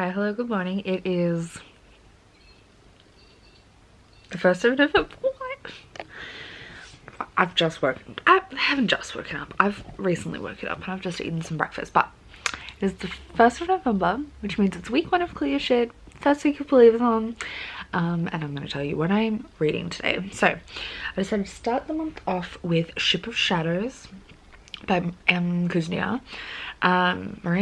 Hi, hello, good morning. It is the 1st of November. What? I've just woken up. I haven't just woken up. I've recently woken up and I've just eaten some breakfast. But it is the 1st of November, which means it's week 1 of Clear Shit, first week of readathon. And I'm going to tell you what I'm reading today. So I decided to start the month off with Ship of Shadows by Maria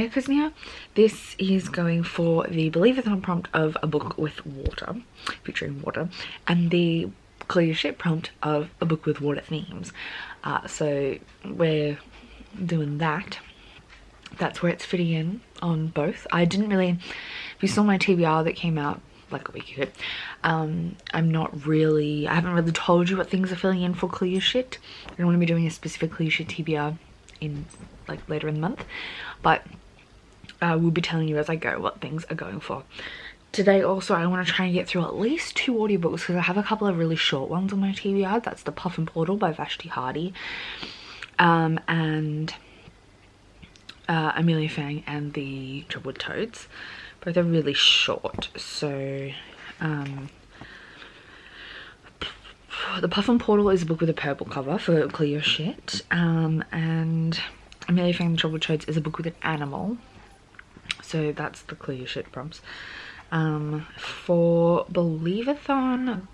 Kuznia. This is going for the Believeathon prompt of a book with water, featuring water, and the Clear Shit prompt of a book with water themes. So we're doing that. That's where it's fitting in on both. I didn't really, if you saw my TBR that came out like a week ago, I haven't really told you what things are filling in for Clear Shit. I don't want to be doing a specific Clear Shit TBR in like later in the month, but we'll be telling you as I go what things are going for. Today also I want to try and get through at least 2 audiobooks because I have a couple of really short ones on my TBR. That's The Puff and Portal by Vashti Hardy, and Amelia Fang and the Troubled Toads. Both are really short. So The Puff and Portal is a book with a purple cover for Clear Shit, and Amelia Fang and the Troubled Toads is a book with an animal. So that's the Clear Shit prompts. For Believeathon,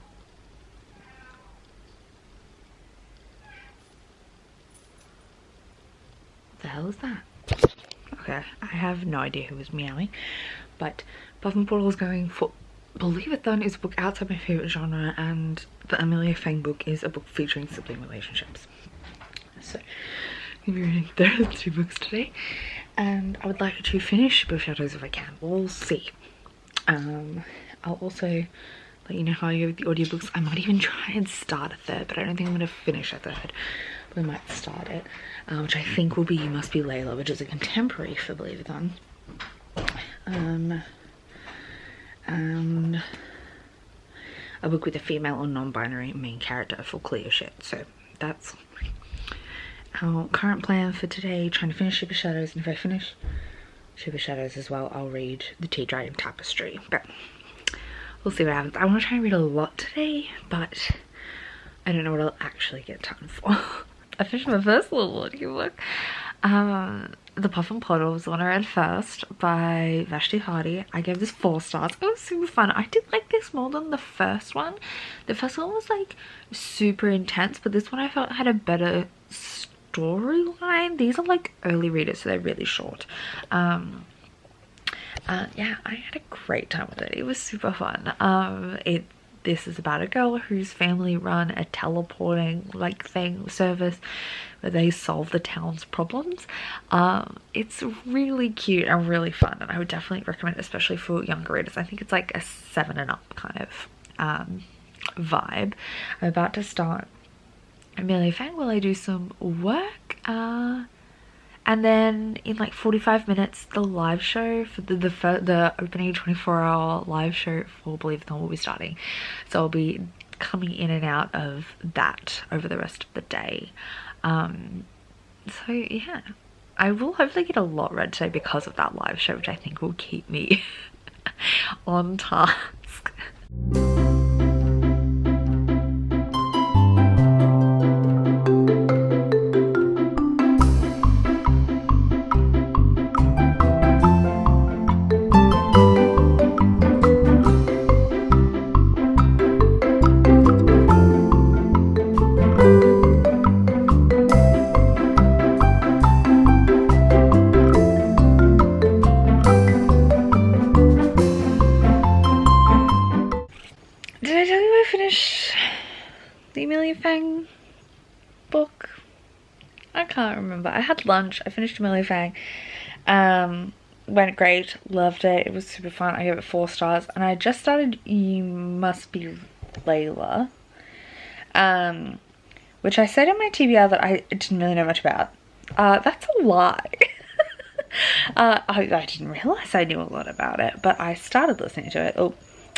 the hell is that? Okay, I have no idea who was meowing, but Puff and Portal is going for Believeathon is a book outside my favorite genre, and the Amelia Fang book is a book featuring sibling relationships. So I'm going to be reading those 2 books today, and I would like to finish Ship of Shadows if I can. We'll see. I'll also let you know how I go with the audiobooks. I might even try and start a 3rd, but I don't think I'm going to finish a 3rd. We might start it, which I think will be You Must Be Layla, which is a contemporary for Believeathon. And a book with a female or non-binary main character for Clear Shit. So that's our current plan for today, trying to finish Ship of Shadows, and if I finish Ship of Shadows as well, I'll read The Tea Dragon Tapestry. But we'll see what happens. I want to try and read a lot today, but I don't know what I'll actually get time for. I finished my first little audiobook. The Puff and Portal was the one I read first by Vashti Hardy. I gave this 4 stars. It was super fun. I did like this more than the first one. The first one was like super intense, but this one I felt had a better storyline. These are like early readers, so they're really short. Yeah, I had a great time with it. It was super fun. This is about a girl whose family run a teleporting service where they solve the town's problems. It's really cute and really fun, and I would definitely recommend it, especially for younger readers. I think it's like a 7 and up kind of vibe. I'm about to start Amelia Fang while I do some work, and then in like 45 minutes the live show for the opening 24-hour live show for Believeathon will be starting, so I'll be coming in and out of that over the rest of the day. So yeah, I will hopefully get a lot read today because of that live show, which I think will keep me on task. Did I tell you I finished the Amelia Fang book? I can't remember. I had lunch. I finished Amelia Fang. Went great. Loved it. It was super fun. I gave it 4 stars. And I just started You Must Be Layla, which I said in my TBR that I didn't really know much about. That's a lie. I didn't realize I knew a lot about it, but I started listening to it. Oh,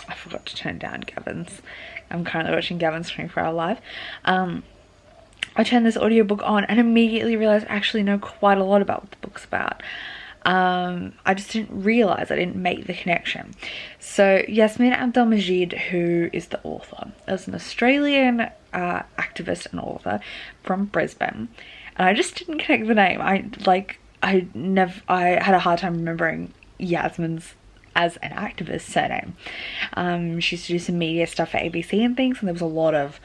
I forgot to turn down Gavin's. I'm currently watching Gavin's 24-hour live. I turned this audiobook on and immediately realized I actually know quite a lot about what the book's about. I just didn't realize, I didn't make the connection. So Yasmin Abdelmajid, who is the author, is an Australian activist and author from Brisbane, and I just didn't connect the name. I had a hard time remembering Yasmin's as an activist surname. She used to do some media stuff for ABC and things, and there was a lot of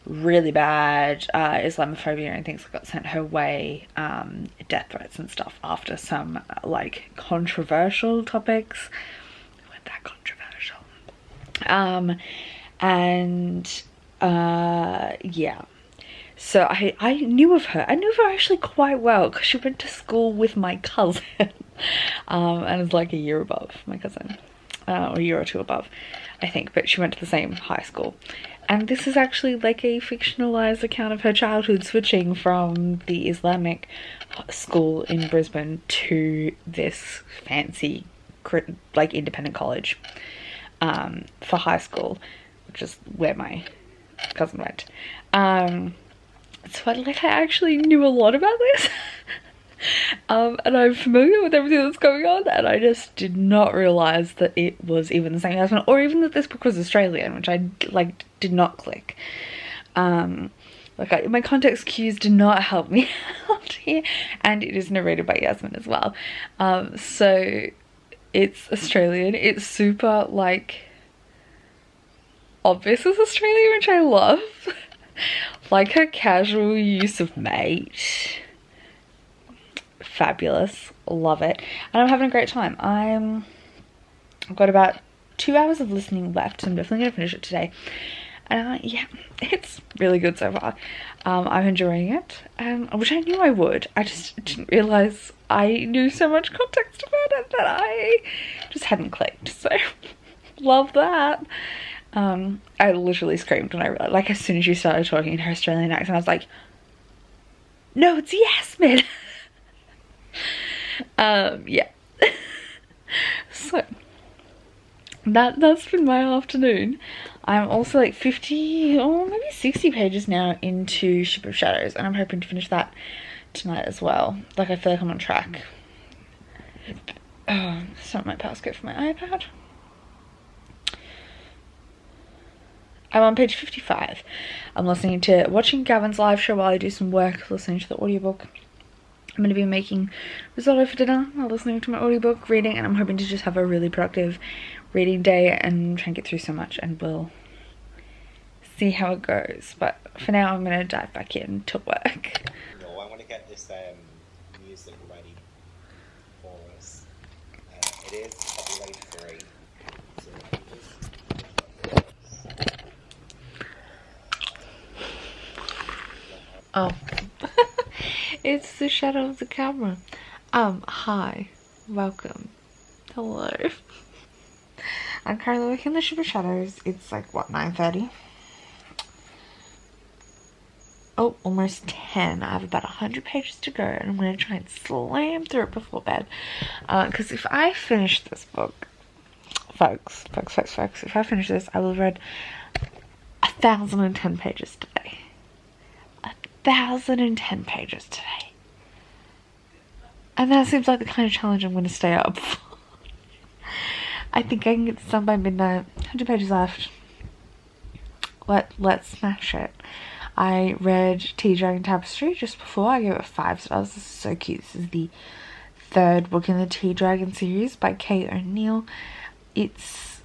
really bad Islamophobia and things that got sent her way, death threats and stuff after some like controversial topics. They weren't that controversial. Yeah, so I knew of her. I knew of her actually quite well because she went to school with my cousin. And is like a year above my cousin, or a year or two above, I think, but she went to the same high school. And this is actually like a fictionalized account of her childhood, switching from the Islamic school in Brisbane to this fancy like independent college for high school, which is where my cousin went. So I actually knew a lot about this. And I'm familiar with everything that's going on, and I just did not realize that it was even the same husband, or even that this book was Australian, which I like did not click. My context cues did not help me out here, and it is narrated by Yasmin as well. So it's Australian. It's super like obvious as Australian, which I love. Like her casual use of mate. Fabulous, love it, and I'm having a great time. I've got about 2 hours of listening left, so I'm definitely gonna finish it today. And yeah, it's really good so far. I'm enjoying it, which I knew I would. I just didn't realize I knew so much context about it that I just hadn't clicked. So love that. I literally screamed when I realized, like, as soon as you started talking in her Australian accent, I was like, no, it's Yasmin. Yeah. So that's been my afternoon. I'm also like 50 or maybe 60 pages now into Ship of Shadows, and I'm hoping to finish that tonight as well. Like, I feel like I'm on track. Start my passcode for my iPad. I'm on page 55. I'm watching Gavin's live show while I do some work, listening to the audiobook. I'm going to be making risotto for dinner while listening to my audiobook, reading, and I'm hoping to just have a really productive reading day and try and get through so much, and we'll see how it goes. But for now, I'm going to dive back into work. No, I want to get this music ready for us. It is copyright free. Oh. It's the shadow of the camera. Hi. Welcome. Hello. I'm currently working the Ship of Shadows. It's like, what, 9:30? Oh, almost 10. I have about 100 pages to go, and I'm going to try and slam through it before bed. Because if I finish this book, folks, if I finish this, I will have read 1,010 pages today. 1,010 pages today. And that seems like the kind of challenge I'm going to stay up for. I think I can get this done by midnight. 100 pages left. Let's smash it. I read Tea Dragon Tapestry just before. I gave it 5 stars. This is so cute. This is the 3rd book in the Tea Dragon series by Kate O'Neill. It's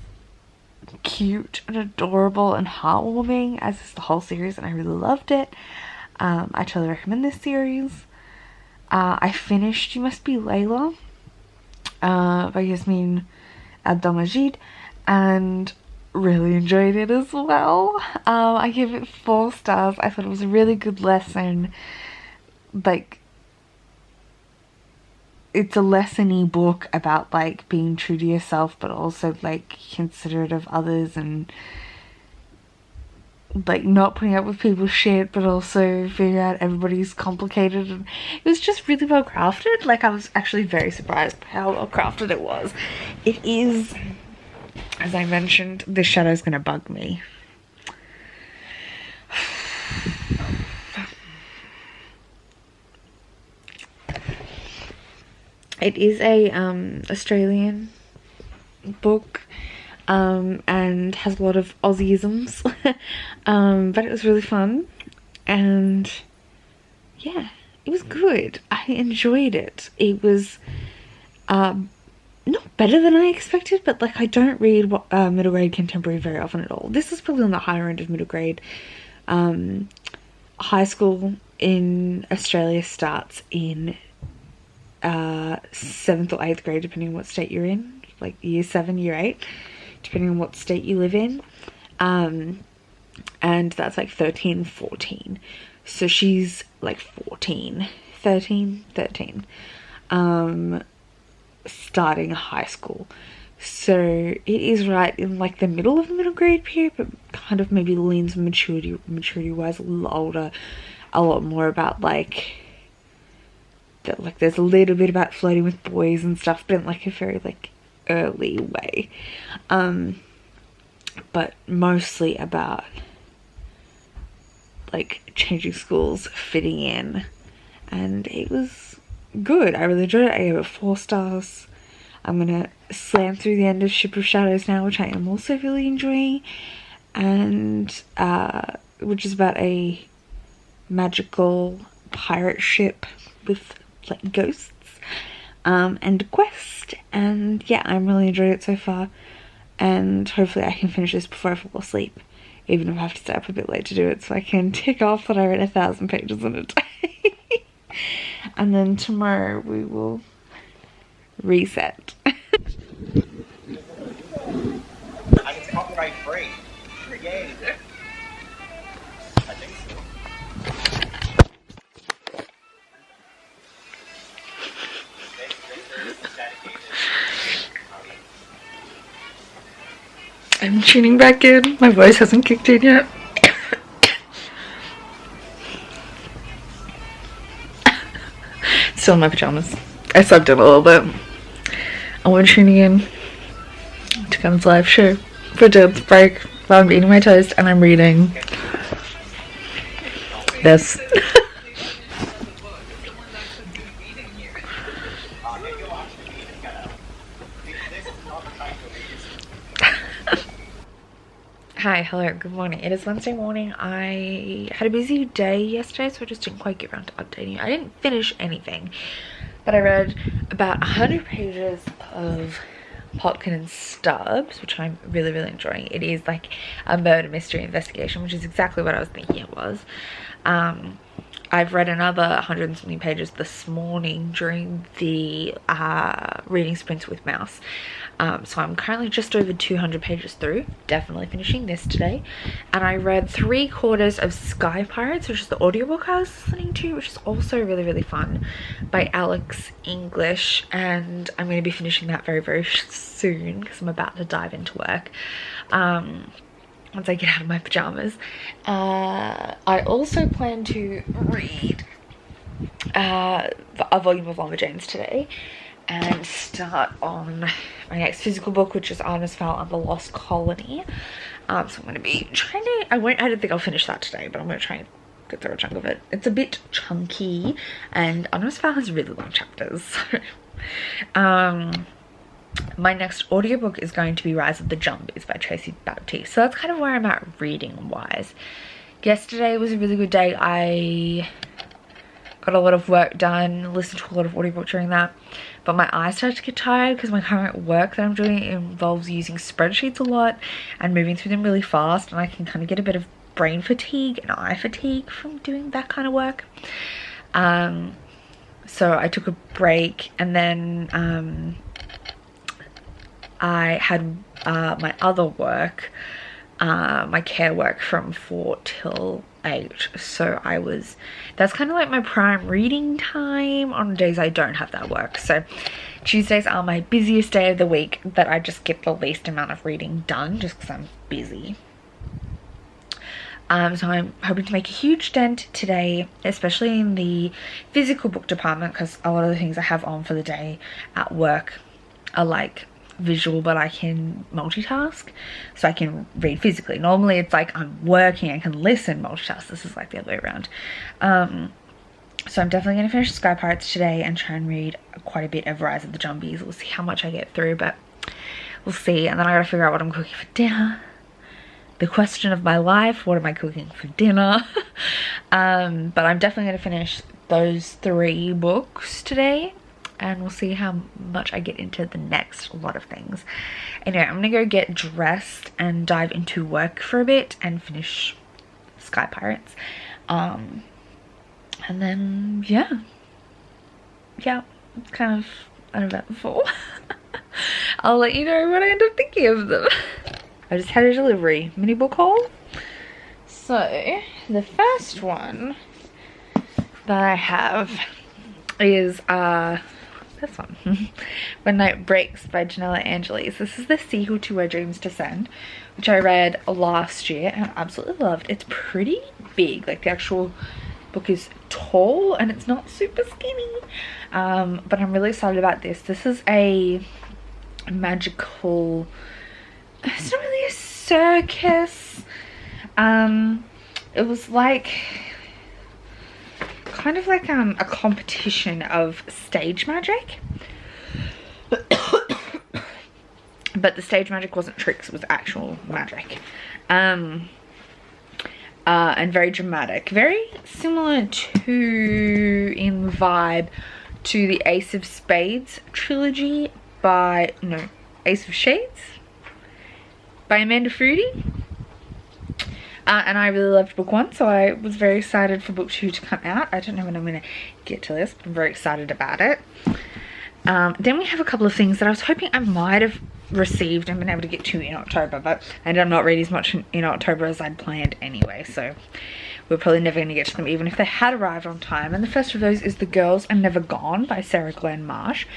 cute and adorable and heartwarming, as is the whole series, and I really loved it. I totally recommend this series. I finished You Must Be Layla by Yasmin Abdelmajid, and really enjoyed it as well. I gave it 4 stars. I thought it was a really good lesson. Like, it's a lesson-y book about like being true to yourself, but also like considerate of others, and like not putting up with people's shit, but also figuring out everybody's complicated. And it was just really well crafted. Like, I was actually very surprised by how well crafted it was. It is, as I mentioned, this shadow's gonna bug me. It is a Australian book, and has a lot of Aussieisms. But it was really fun, and yeah, it was good. I enjoyed it. It was not better than I expected, but like I don't read middle grade contemporary very often at all. This is probably on the higher end of middle grade. High school in Australia starts in 7th or 8th grade, depending on what state you're in, like year 7, year 8, depending on what state you live in. And that's like 13, 14. So she's like 13, starting high school. So it is right in like the middle of the middle grade period, but kind of maybe leans maturity wise a little older, a lot more about like that, like there's a little bit about flirting with boys and stuff, but in like a very like early way, but mostly about like changing schools, fitting in, and it was good. I really enjoyed it. I gave it 4 stars. I'm gonna slam through the end of Ship of Shadows now, which I am also really enjoying, and which is about a magical pirate ship with like ghosts, and a quest. And yeah, I'm really enjoying it so far, and hopefully I can finish this before I fall asleep, even if I have to stay up a bit late to do it, so I can tick off that I read 1,000 pages in a day. And then tomorrow we will reset. And it's copyright free. Yay! I think so. This is dedicated. I'm tuning back in. My voice hasn't kicked in yet. Still in my pajamas. I slept in a little bit. And we're tuning in to Gun's live show for dance break while I'm eating my toast and I'm reading this. Hi, hello, good morning. It is Wednesday morning. I had a busy day yesterday, so I just didn't quite get around to updating you. I didn't finish anything, but I read about 100 pages of Plotkin and Stubbs, which I'm really, really enjoying. It is like a murder mystery investigation, which is exactly what I was thinking it was. I've read another 100 and something pages this morning during the reading sprints with Mouse. So I'm currently just over 200 pages through, definitely finishing this today. And I read 3/4 of Sky Pirates, which is the audiobook I was listening to, which is also really, really fun, by Alex English. And I'm going to be finishing that very, very soon because I'm about to dive into work. Once I get out of my pajamas. I also plan to read a volume of Lumberjanes today and start on my next physical book, which is Artemis Fowl and the Lost Colony. So I'm going to be trying to, I don't think I'll finish that today, but I'm going to try and get through a chunk of it. It's a bit chunky, and Artemis Fowl has really long chapters. My next audiobook is going to be Rise of the Jumbies by Tracy Baptiste. So that's kind of where I'm at reading wise. Yesterday was a really good day. I got a lot of work done, listened to a lot of audiobooks during that, but my eyes started to get tired because my current work that I'm doing involves using spreadsheets a lot and moving through them really fast, and I can kind of get a bit of brain fatigue and eye fatigue from doing that kind of work. So I took a break, and then I had my other work, my care work, from 4 till 8. So that's kind of like my prime reading time on days I don't have that work. So Tuesdays are my busiest day of the week that I just get the least amount of reading done just because I'm busy. So I'm hoping to make a huge dent today, especially in the physical book department, because a lot of the things I have on for the day at work are like visual, but I can multitask, so I can read physically. Normally it's like I'm working, I can listen, multitask. This is like the other way around. So I'm definitely going to finish Sky Pirates today and try and read quite a bit of Rise of the Zombies. We'll see how much I get through, but we'll see. And then I gotta figure out what I'm cooking for dinner. The question of my life, what am I cooking for dinner? But I'm definitely going to finish those 3 books today, and we'll see how much I get into the next lot of things. Anyway, I'm gonna go get dressed and dive into work for a bit and finish Sky Pirates. And then yeah, it's kind of uneventful. I'll let you know what I end up thinking of them. I just had a delivery mini book haul. So the first one that I have is this one. When Night Breaks by Janella Angeles. This is the sequel to Where Dreams Descend, which I read last year and absolutely loved. It's pretty big, like the actual book is tall and it's not super skinny, but I'm really excited about this. This is a magical, it's not really a circus, it was like kind of like a competition of stage magic. But the stage magic wasn't tricks, it was actual magic. And very dramatic, very similar to in vibe to the Ace of Spades trilogy by, no, Ace of Shades by Amanda Foody. And I really loved book 1, so I was very excited for book 2 to come out. I don't know when I'm going to get to this, but I'm very excited about it. Then we have a couple of things that I was hoping I might have received and been able to get to in October, but I ended up not reading as much in October as I'd planned anyway, so we're probably never going to get to them even if they had arrived on time. And the first of those is The Girls Are Never Gone by Sarah Glenn Marsh,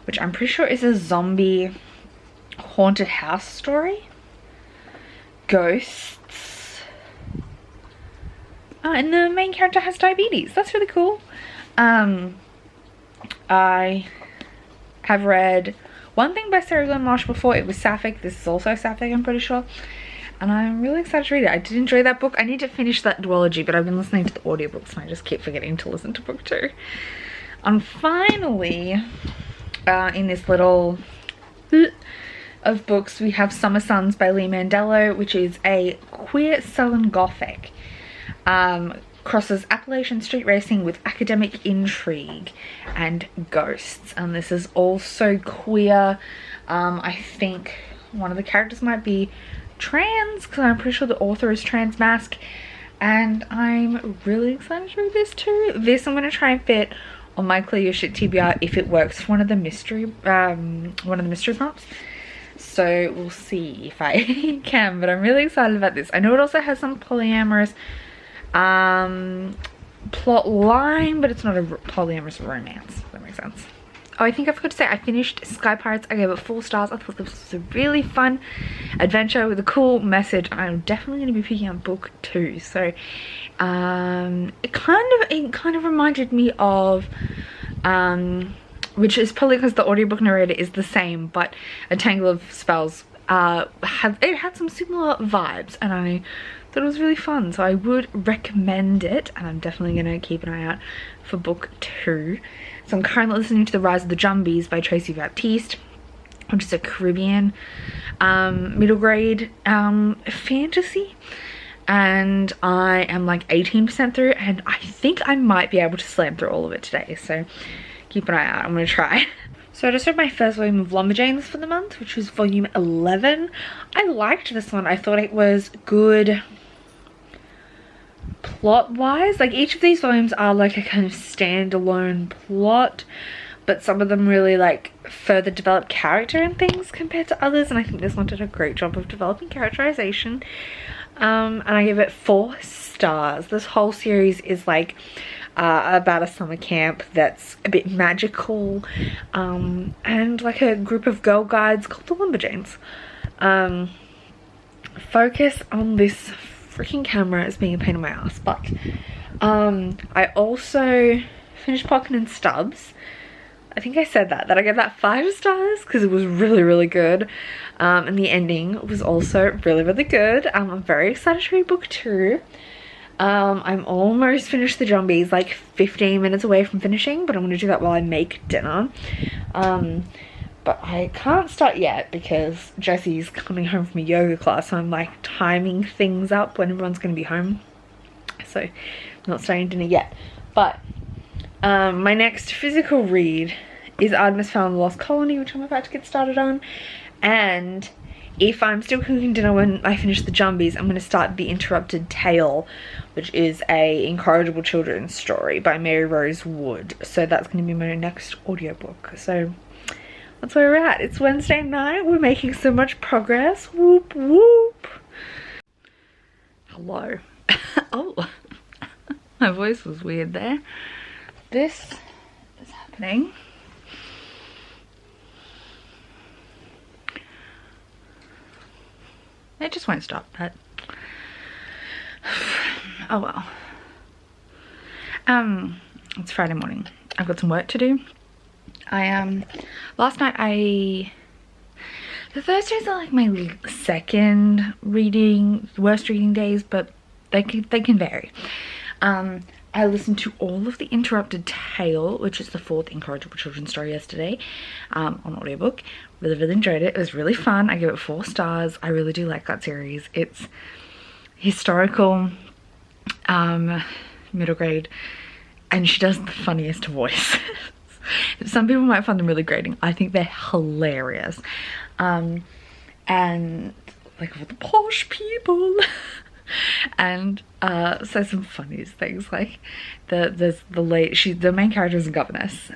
which I'm pretty sure is a zombie haunted house story. Ghosts. And the main character has diabetes. That's really cool. I have read one thing by Sarah Glenn Marsh before. It was Sapphic. This is also Sapphic, I'm pretty sure. And I'm really excited to read it. I did enjoy that book. I need to finish that duology, but I've been listening to the audiobooks and I just keep forgetting to listen to book 2. And finally, in this little of books, we have Summer Suns by Lee Mandello, which is a queer Southern Gothic. Crosses Appalachian street racing with academic intrigue and ghosts, and this is also queer. I think one of the characters might be trans, because I'm pretty sure the author is trans mask, and I'm really excited to read this too. This I'm going to try and fit on my Clear Your Shit TBR if it works for one of the mystery prompts. So we'll see if I can, but I'm really excited about this. I know it also has some polyamorous plot line, but it's not a polyamorous romance, if that makes sense. Oh, I think I forgot to say I finished Sky Pirates. I gave it 4 stars. I thought this was a really fun adventure with a cool message. I'm definitely going to be picking up book 2. So it kind of reminded me of which is probably because the audiobook narrator is the same, but A Tangle of Spells had some similar vibes, and I thought it was really fun, so I would recommend it, and I'm definitely going to keep an eye out for book 2. So I'm currently listening to The Rise of the Zombies by Tracy Baptiste, which is a Caribbean middle grade fantasy, and I am like 18% through, and I think I might be able to slam through all of it today, so keep an eye out. I'm going to try. So I just read my first volume of Lumberjanes for the month, which was volume 11. I liked this one. I thought it was good plot-wise. Like, each of these volumes are like a kind of standalone plot, but some of them really like further develop character and things compared to others, and I think this one did a great job of developing characterization. And I give it 4 stars. This whole series is like about a summer camp that's a bit magical, and like a group of girl guides called the Lumberjanes. Focus on this freaking camera is being a pain in my ass, but I also finished Pocket and Stubbs. I think I said that I gave that 5 stars because it was really good, and the ending was also really good. I'm very excited to read book 2. I'm almost finished the zombies, like 15 minutes away from finishing, but I'm gonna do that while I make dinner. But I can't start yet because Jesse's coming home from a yoga class, so I'm like timing things up when everyone's gonna be home. So I'm not starting dinner yet. But my next physical read is Artemis Fowl and the Lost Colony, which I'm about to get started on. And if I'm still cooking dinner when I finish the Jumbies, I'm going to start The Interrupted Tale, which is a incorrigible children's story by Mary Rose Wood. So that's going to be my next audiobook. So that's where we're at. It's Wednesday night. We're making so much progress. Whoop whoop. Hello. Oh, my voice was weird there. This is happening. It just won't stop, but oh well. It's Friday morning. I've got some work to do. Last night the Thursdays are like my second worst reading days, but they can vary. I listened to all of The Interrupted Tale, which is the 4th incorrigible children's story yesterday, on audiobook. Really enjoyed it. It was really fun. I give it 4 stars. I really do like that series. It's historical, middle grade, and she does the funniest voice. Some people might find them really grating. I think they're hilarious. And like all the posh people. And so some funniest things, like the main character is a governess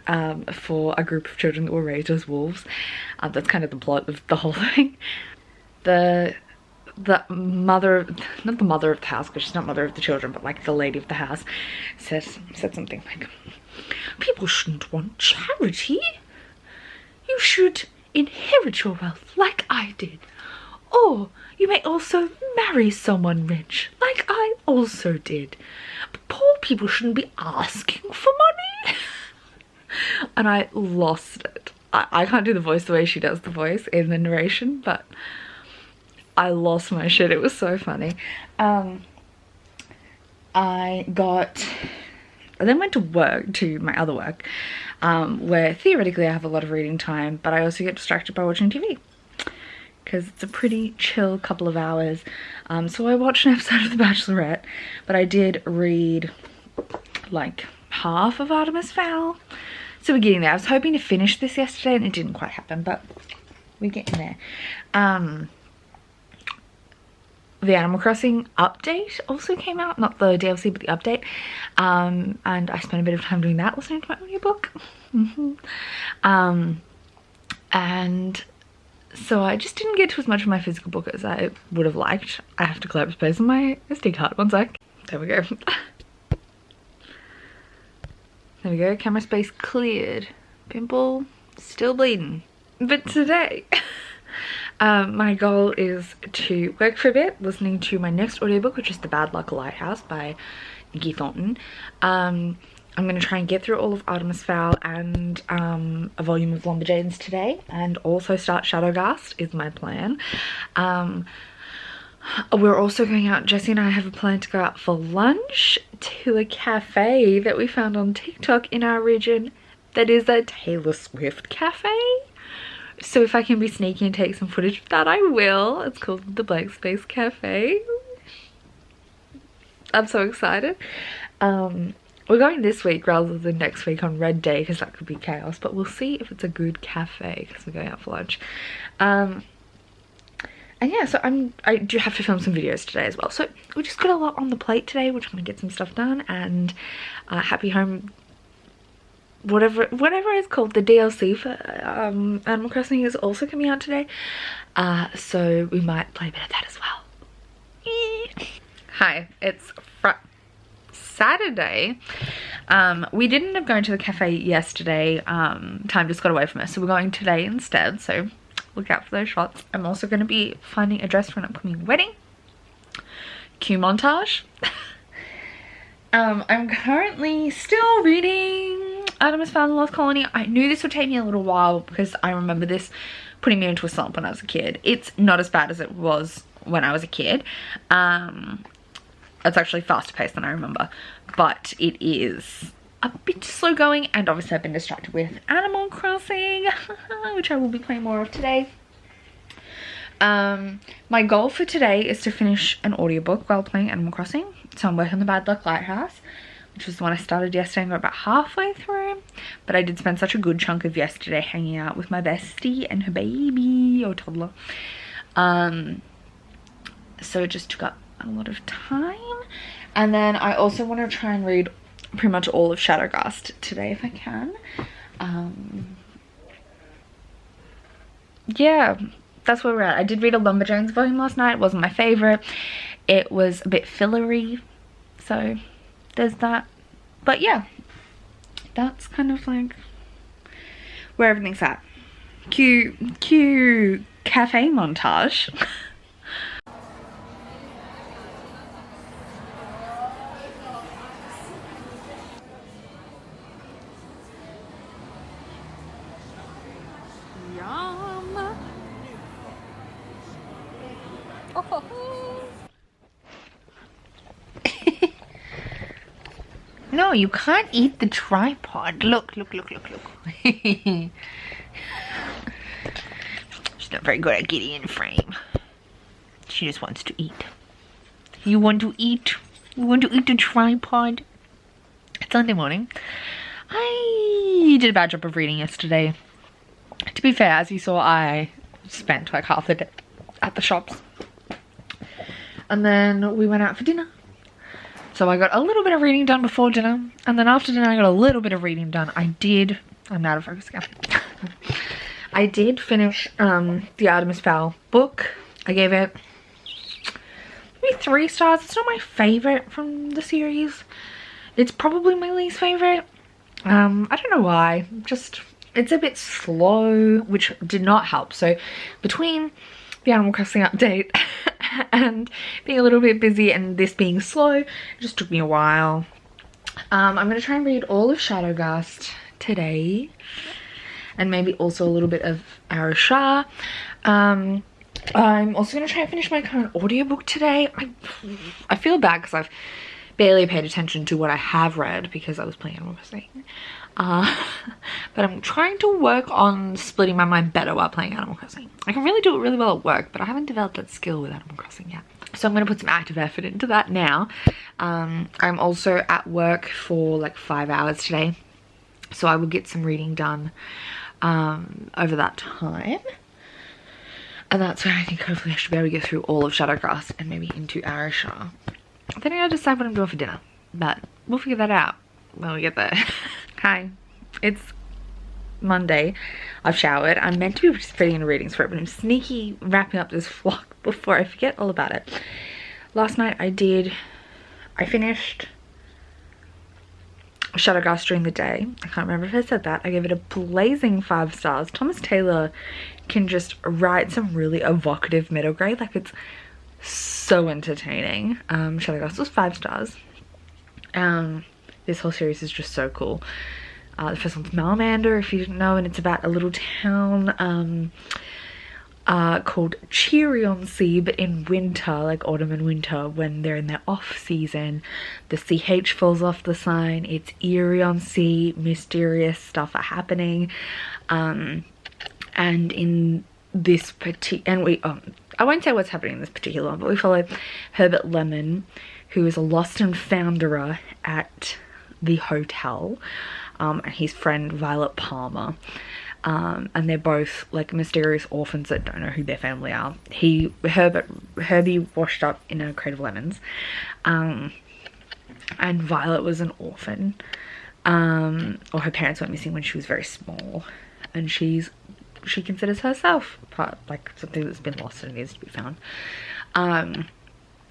for a group of children that were raised as wolves. That's kind of the plot of the whole thing. The mother, not the mother of the house, because she's not mother of the children, but like the lady of the house said something like, people shouldn't want charity. You should inherit your wealth like I did. Or you may also marry someone rich, like I also did. But poor people shouldn't be asking for money. And I lost it. I can't do the voice the way she does the voice in the narration, but I lost my shit. It was so funny. I then went to work, to my other work, where theoretically I have a lot of reading time, but I also get distracted by watching TV. Because it's a pretty chill couple of hours. So I watched an episode of The Bachelorette, but I did read like half of Artemis Fowl. So we're getting there. I was hoping to finish this yesterday and it didn't quite happen, but we're getting there. The Animal Crossing update also came out, not the DLC but the update. And I spent a bit of time doing that, listening to my audiobook. And so I just didn't get to as much of my physical book as I would have liked. I have to clear up space on my SD card. One sec. There we go. There we go. Camera space cleared. Pimple still bleeding. But today, my goal is to work for a bit, listening to my next audiobook, which is The Bad Luck Lighthouse by Nikki Thornton. I'm going to try and get through all of Artemis Fowl and a volume of Lumberjanes today, and also start Shadowgast is my plan. We're also going out, Jessie and I have a plan to go out for lunch to a cafe that we found on TikTok in our region that is a Taylor Swift cafe. So if I can be sneaky and take some footage of that, I will. It's called the Blank Space Cafe. I'm so excited. We're going this week rather than next week on Red Day because that could be chaos, but we'll see if it's a good cafe because we're going out for lunch. And yeah, so I do have to film some videos today as well. So we just got a lot on the plate today. We're trying to get some stuff done, and Happy Home, whatever it's called, the DLC for Animal Crossing is also coming out today. So we might play a bit of that as well. Hi, it's Saturday. We didn't end up going to the cafe yesterday. Time just got away from us, so we're going today instead, so look out for those shots. I'm also going to be finding a dress for an upcoming wedding. Cue montage. I'm currently still reading Artemis Fowl and the Lost Colony. I knew this would take me a little while because I remember this putting me into a slump when I was a kid. It's not as bad as it was when I was a kid. It's actually faster paced than I remember, but it is a bit slow going, and obviously I've been distracted with Animal Crossing, which I will be playing more of today. My goal for today is to finish an audiobook while playing Animal Crossing. So I'm working on the Bad Luck Lighthouse, which was the one I started yesterday and got about halfway through. But I did spend such a good chunk of yesterday hanging out with my bestie and her baby, or toddler. So it just took up a lot of time. And then I also want to try and read pretty much all of Shadowgast today if I can. Yeah, that's where we're at. I did read a Lumberjanes volume last night. It wasn't my favorite. It was a bit fillery, so there's that. But yeah, that's kind of like where everything's at. Cue cafe montage. Yum. Oh. No, you can't eat the tripod. Look. She's not very good at getting in frame. She just wants to eat. You want to eat? You want to eat the tripod? It's Sunday morning. I did a bad job of reading yesterday. To be fair, as you saw, I spent like half the day at the shops. And then we went out for dinner. So I got a little bit of reading done before dinner. And then after dinner I got a little bit of reading done. I'm out of focus again. I did finish the Artemis Fowl book. I gave it maybe 3 stars. It's not my favourite from the series. It's probably my least favourite. I don't know why. It's a bit slow, which did not help. So between the Animal Crossing update and being a little bit busy and this being slow, it just took me a while. I'm going to try and read all of Shadowgast today, and maybe also a little bit of Arashar. I'm also going to try and finish my current audiobook today. I feel bad because I've barely paid attention to what I have read because I was playing Animal Crossing. But I'm trying to work on splitting my mind better while playing Animal Crossing. I can really do it really well at work, but I haven't developed that skill with Animal Crossing yet. So I'm going to put some active effort into that now. I'm also at work for like 5 hours today, so I will get some reading done over that time. And that's where I think hopefully I should be able to get through all of Shadowgast and maybe into Arashar. Then I'll decide what I'm doing for dinner, but we'll figure that out when we get there. Hi, it's Monday. I've showered. I'm meant to be participating in a reading script, but I'm sneaky wrapping up this vlog before I forget all about it. Last night I finished Shadowgast during the day. I can't remember if I said that. I gave it a blazing 5 stars. Thomas Taylor can just write some really evocative middle grade. Like, it's so entertaining. Shadowgast was 5 stars. This whole series is just so cool. The first one's Malmander, if you didn't know, and it's about a little town called Cheerion-Sea, but in winter, like autumn and winter, when they're in their off season, the CH falls off the sign. It's Eerion-Sea, mysterious stuff are happening. And in this particular, I won't say what's happening in this particular one, but we follow Herbert Lemon, who is a lost and founderer at the hotel, and his friend Violet Palmer, and they're both like mysterious orphans that don't know who their family are. Herbie washed up in a crate of lemons, and Violet was an orphan, or her parents went missing when she was very small, and she considers herself part, like something that's been lost and needs to be found.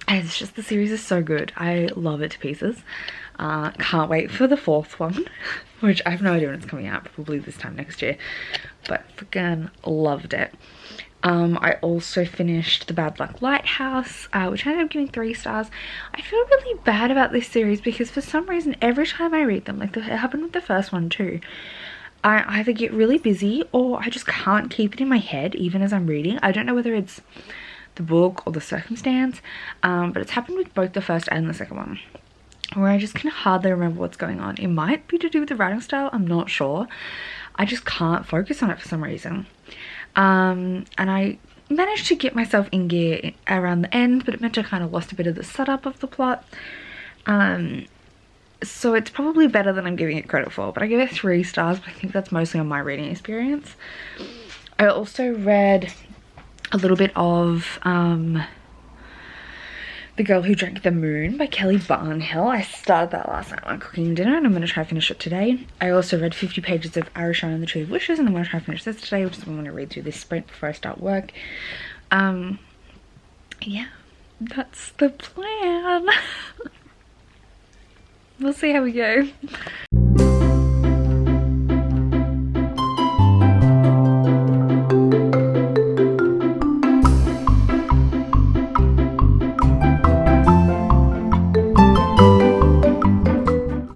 And it's just, the series is so good. I love it to pieces. Can't wait for the 4th one, which I have no idea when it's coming out, probably this time next year, but freaking loved it. I also finished the Bad Luck Lighthouse, which I ended up giving 3 stars. I feel really bad about this series because for some reason every time I read them, like it happened with the first one too, I either get really busy or I just can't keep it in my head even as I'm reading. I don't know whether it's the book or the circumstance, but it's happened with both the first and the second one, where I just can hardly remember what's going on. It might be to do with the writing style, I'm not sure. I just can't focus on it for some reason. And I managed to get myself in gear around the end, but it meant I kind of lost a bit of the setup of the plot. So it's probably better than I'm giving it credit for, but I give it 3 stars, but I think that's mostly on my reading experience. I also read a little bit of The Girl Who Drank the Moon by Kelly Barnhill. I started that last night while cooking dinner, and I'm going to try to finish it today. I also read 50 pages of Arishai and the Tree of Wishes, and I'm going to try to finish this today, which is what I'm going to read through this sprint before I start work. Yeah, that's the plan. We'll see how we go.